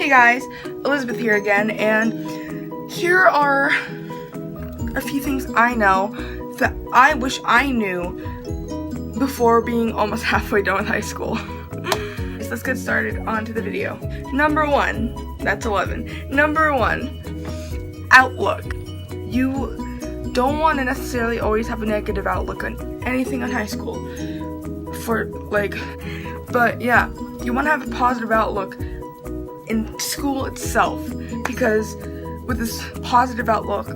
Hey guys, Elizabeth here again, and here are a few things I know that I wish I knew before being almost halfway done with high school. So let's get started on to the video. Number 1, that's 11. Number 1, outlook. You don't want to necessarily always have a negative outlook on anything in high school. But yeah, you want to have a positive outlook in school itself, because with this positive outlook,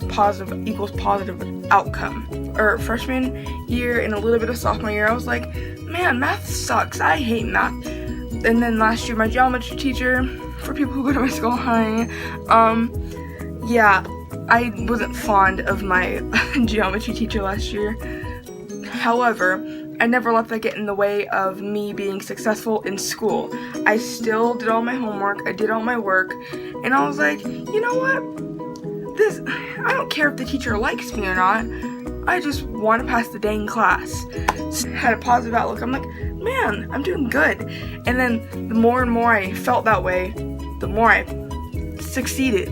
positive equals positive outcome. Or freshman year and a little bit of sophomore year, I was like, man, math sucks, I hate math. And then last year, my geometry teacher, for people who go to my school, yeah, I wasn't fond of my geometry teacher last year. However, I never let that get in the way of me being successful in school. I still did all my homework, I did all my work, and I was like, you know what? I don't care if the teacher likes me or not, I just want to pass the dang class. Had a positive outlook. I'm like, man, I'm doing good. And then the more and more I felt that way, the more I succeeded.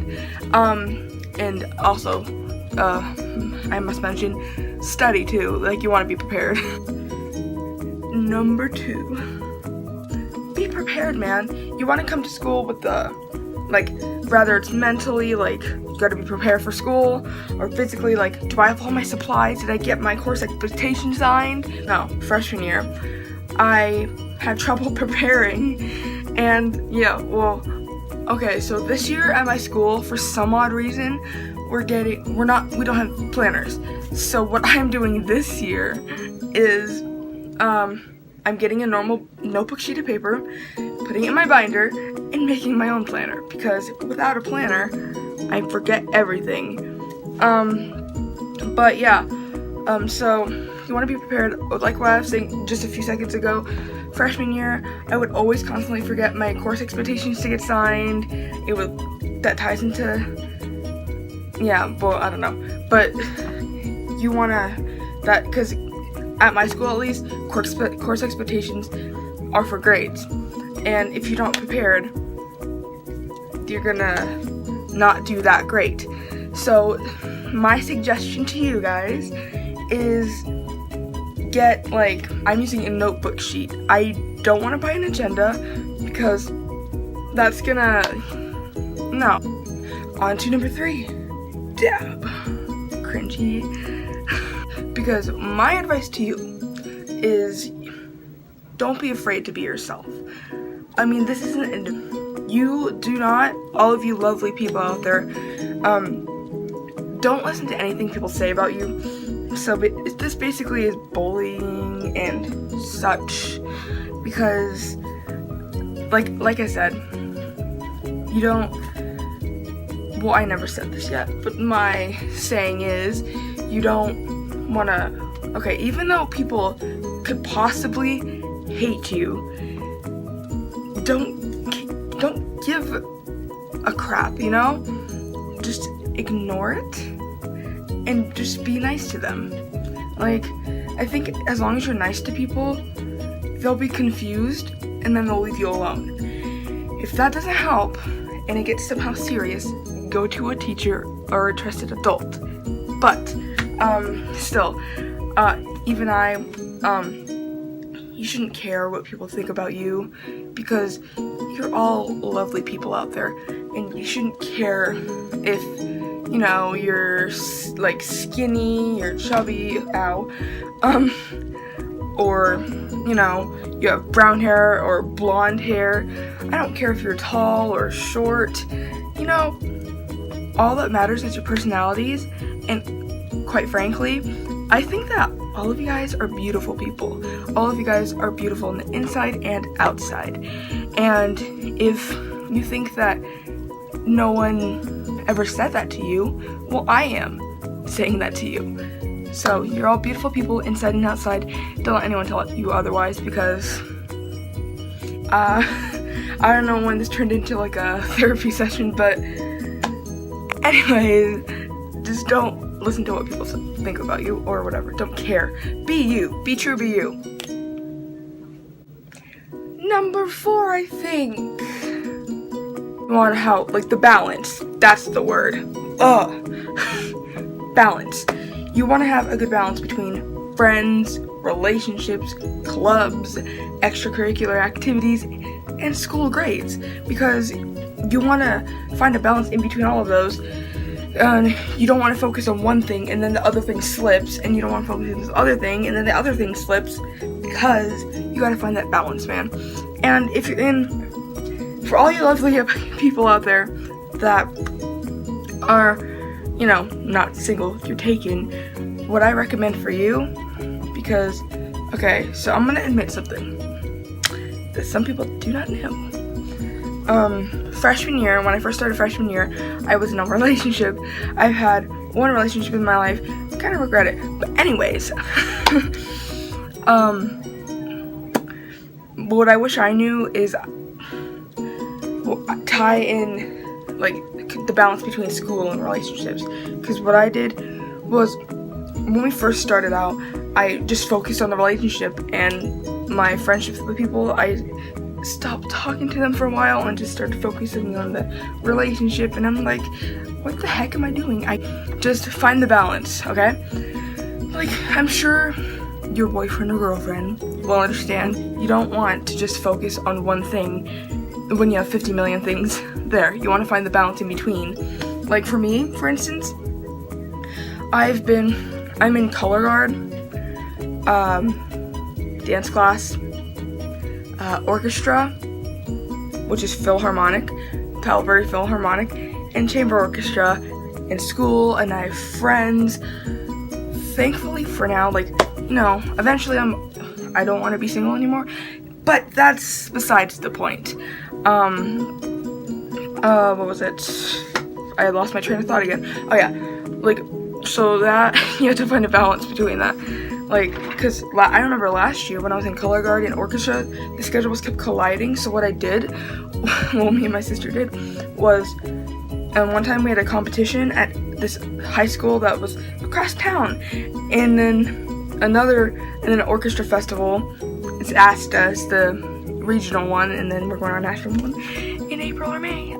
And also, I must mention, study too. Like, you want to be prepared. Number 2, be prepared, man. You want to come to school with rather it's mentally, you gotta be prepared for school, or physically, do I have all my supplies? Did I get my course expectations signed? No, freshman year, I had trouble preparing, and yeah, okay, so this year at my school, for some odd reason, we don't have planners. So what I'm doing this year is, I'm getting a normal notebook sheet of paper, putting it in my binder, and making my own planner, because without a planner, I forget everything. But yeah, so you want to be prepared. Like what I was saying just a few seconds ago, freshman year, I would always constantly forget my course expectations to get signed. That ties into, I don't know. But you want to, because at my school at least, course expectations are for grades. And if you're not prepared, you're gonna not do that great. So my suggestion to you guys is I'm using a notebook sheet. I don't want to buy an agenda, because that's gonna, no. On to number 3, dab. Cringy. Because my advice to you is, don't be afraid to be yourself. I mean, this isn't, all of you lovely people out there, don't listen to anything people say about you. So this basically is bullying and such, because, like I said, I never said this yet, but my saying is, you don't want to, even though people could possibly hate you, don't give a crap, just ignore it and just be nice to them. I think as long as you're nice to people, they'll be confused and then they'll leave you alone. If that doesn't help and it gets somehow serious, go to a teacher or a trusted adult. But still, even you shouldn't care what people think about you, because you're all lovely people out there, and you shouldn't care if, you're skinny, you're chubby, or, you have brown hair or blonde hair. I don't care if you're tall or short, all that matters is your personalities, and quite frankly, I think that all of you guys are beautiful people. All of you guys are beautiful on the inside and outside. And if you think that no one ever said that to you, well, I am saying that to you. So you're all beautiful people inside and outside. Don't let anyone tell you otherwise, because I don't know when this turned into a therapy session, but anyways, just don't listen to what people think about you or whatever. Don't care. Be you. Be true, be you. Number 4, I think. You want to have, like, the balance. That's the word. Balance. You want to have a good balance between friends, relationships, clubs, extracurricular activities, and school grades. Because you want to find a balance in between all of those. You don't want to focus on one thing and then the other thing slips, and you don't want to focus on this other thing and then the other thing slips, because you got to find that balance, man. And if you're for all you lovely people out there that are, you know, not single, you're taken, what I recommend for you, because, okay, so I'm gonna admit something that some people do not know. Freshman year, when I first started freshman year, I was in a relationship. I've had one relationship in my life. I kind of regret it. But anyways, what I wish I knew is tie in, like, the balance between school and relationships. Because what I did was, when we first started out, I just focused on the relationship and my friendships with people. I stopped talking to them for a while and just started focusing on the relationship, and I'm like, what the heck am I doing? I just find the balance, okay? Like, I'm sure your boyfriend or girlfriend will understand. You don't want to just focus on one thing when you have 50 million things there. You want to find the balance in between. Like, for me, for instance, I'm in color guard, dance class, orchestra, which is Philharmonic, Palo Philharmonic, and chamber orchestra in school, and I have friends. Thankfully for now, like, you know, eventually I don't want to be single anymore, but that's besides the point. What was it? I lost my train of thought again. Oh yeah, like, so that, you have to find a balance between that. Like, because I remember last year when I was in color guard and orchestra, the schedules kept colliding. So what I did, well, me and my sister did, was one time we had a competition at this high school that was across town, and then an orchestra festival. It's ASTA, the regional one, and then we're going on national one in April or May,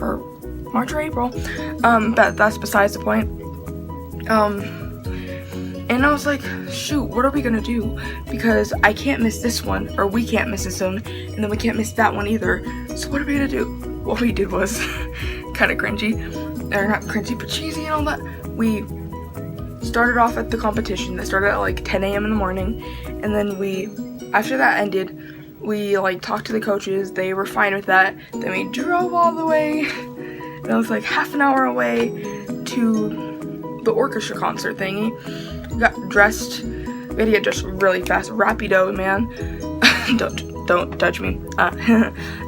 or March or April. But that's besides the point. And I was like, shoot, what are we gonna do? Because I can't miss this one, or we can't miss this one, and then we can't miss that one either. So what are we gonna do? What we did was kind of cringy, or not cringy, but cheesy and all that. We started off at the competition that started at like 10 a.m. in the morning, and then after that ended, we like talked to the coaches. They were fine with that. Then we drove all the way, and it was like half an hour away to the orchestra concert thingy. Got dressed. We had to get dressed really fast. Rapido, man. don't judge me.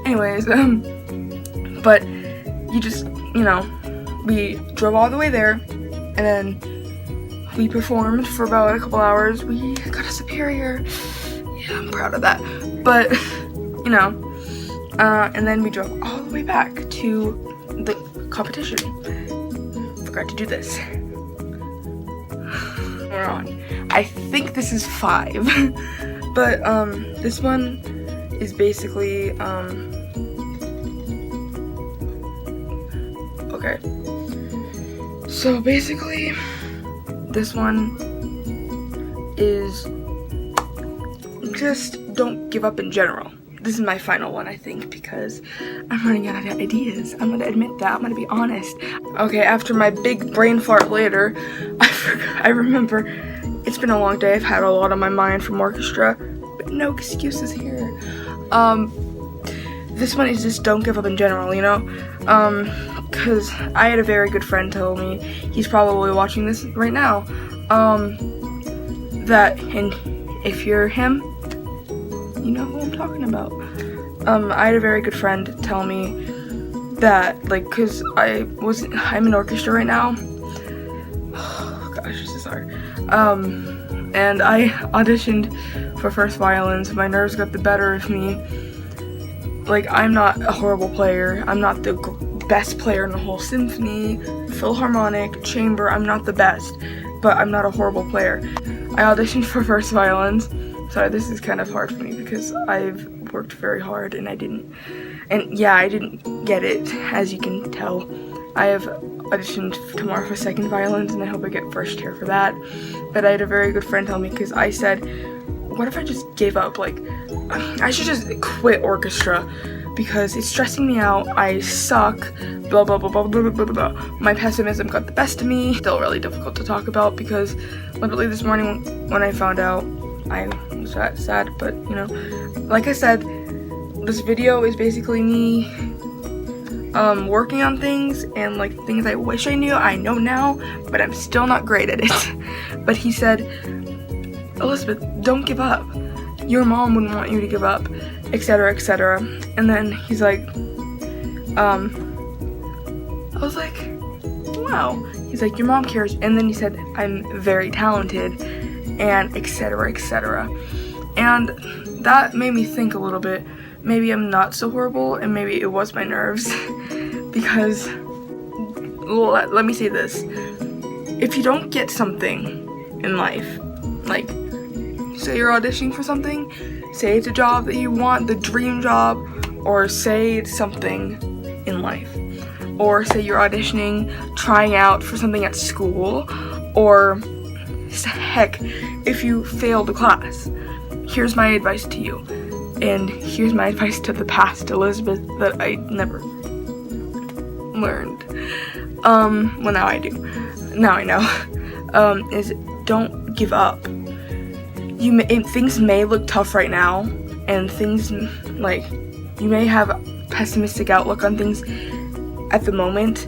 Anyways, but you just, you know, we drove all the way there, and then we performed for about a couple hours. We got a superior. Yeah, I'm proud of that. But, you know, and then we drove all the way back to the competition. Forgot to do this. We're on. I think this is 5. But this one is basically okay. So basically this one is just don't give up in general. This is my final one, I think, because I'm running out of ideas. I'm gonna admit that. I'm gonna be honest. Okay, after my big brain fart later, I remember it's been a long day. I've had a lot on my mind from orchestra, but no excuses here. This one is just don't give up in general, you know? Because I had a very good friend tell me, he's probably watching this right now, that, and if you're him, you know who I'm talking about. I had a very good friend tell me that, like, cause I'm in orchestra right now. Oh gosh, this is hard. And I auditioned for first violins. My nerves got the better of me. Like, I'm not a horrible player. I'm not the best player in the whole symphony, Philharmonic, chamber. I'm not the best, but I'm not a horrible player. I auditioned for first violins. Sorry, this is kind of hard for me because I've worked very hard, and I didn't get it, as you can tell. I have auditioned tomorrow for second violins, and I hope I get first chair for that. But I had a very good friend tell me, because I said, what if I just gave up? Like, I should just quit orchestra because it's stressing me out. I suck. Blah blah blah blah blah blah blah blah. My pessimism got the best of me. Still really difficult to talk about because literally this morning when I found out, I was sad. But you know, like I said, this video is basically me working on things and like things I wish I knew. I know now, but I'm still not great at it. But he said, Elizabeth, don't give up. Your mom wouldn't want you to give up, etc., etc. And then he's like, I was like, wow. He's like, your mom cares. And then he said, I'm very talented, and etc., etc. And that made me think a little bit. Maybe I'm not so horrible, and maybe it was my nerves. Because, let me say this. If you don't get something in life, like, say you're auditioning for something, say it's a job that you want, the dream job, or say it's something in life, or say you're auditioning, trying out for something at school, or heck, if you fail the class, here's my advice to you, and here's my advice to the past Elizabeth that I never learned. Well, now I do. Now I know. Is don't give up. Things may look tough right now, and things like you may have a pessimistic outlook on things at the moment,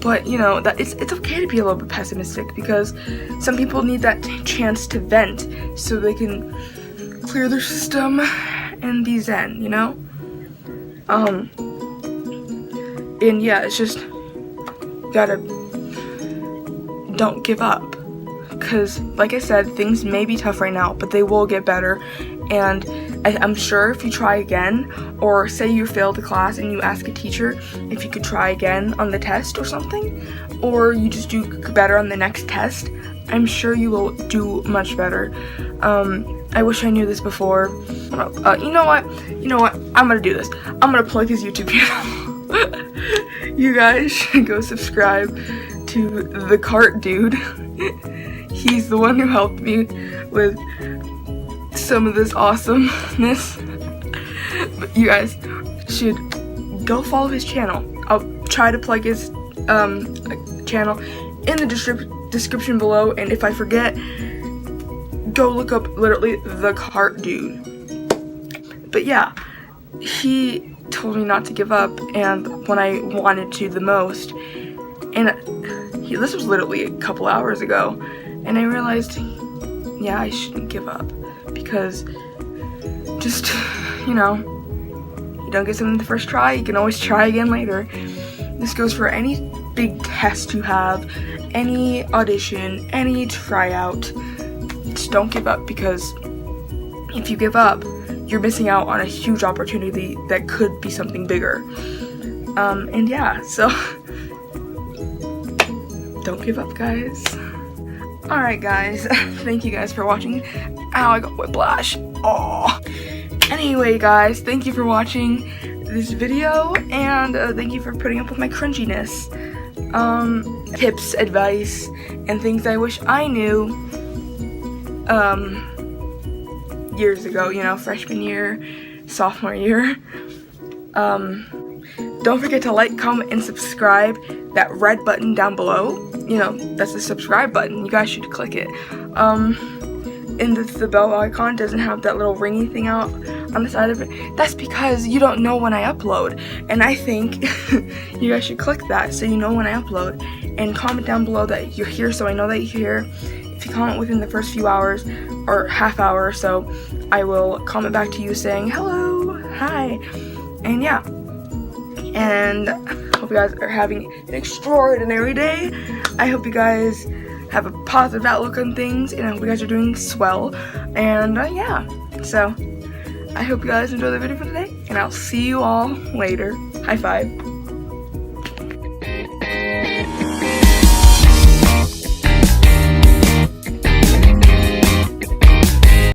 but you know that it's okay to be a little bit pessimistic, because some people need that chance to vent so they can clear their system and be zen, you know. And yeah, it's just don't give up. Because, like I said, things may be tough right now, but they will get better. And I'm sure if you try again, or say you failed the class and you ask a teacher if you could try again on the test or something, or you just do better on the next test, I'm sure you will do much better. I wish I knew this before. You know what? I'm gonna do this. I'm gonna plug his YouTube channel. You guys should go subscribe to the Cart Dude. He's the one who helped me with some of this awesomeness. But you guys should go follow his channel. I'll try to plug his channel in the description below, and if I forget, go look up literally the Cart Dude. But yeah, he told me not to give up, and when I wanted to the most, and this was literally a couple hours ago, and I realized, yeah, I shouldn't give up, because just, you know, you don't get something the first try, you can always try again later. This goes for any big test you have, any audition, any tryout. Just don't give up, because if you give up, you're missing out on a huge opportunity that could be something bigger. And yeah, so don't give up, guys. Alright guys, thank you guys for watching. Ow, I got whiplash. Oh. Anyway guys, thank you for watching this video, and thank you for putting up with my cringiness. Tips, advice, and things I wish I knew years ago, you know, freshman year, sophomore year. Don't forget to like, comment, and subscribe. That red button down below, you know, that's the subscribe button. You guys should click it. And the bell icon doesn't have that little ringy thing out on the side of it. That's because you don't know when I upload. And I think you guys should click that so you know when I upload. And comment down below that you're here so I know that you're here. If you comment within the first few hours or half hour or so, I will comment back to you saying hello, hi, and yeah. And hope you guys are having an extraordinary day. I hope you guys have a positive outlook on things, and I hope you guys are doing swell. And yeah, so I hope you guys enjoy the video for today, and I'll see you all later. High five.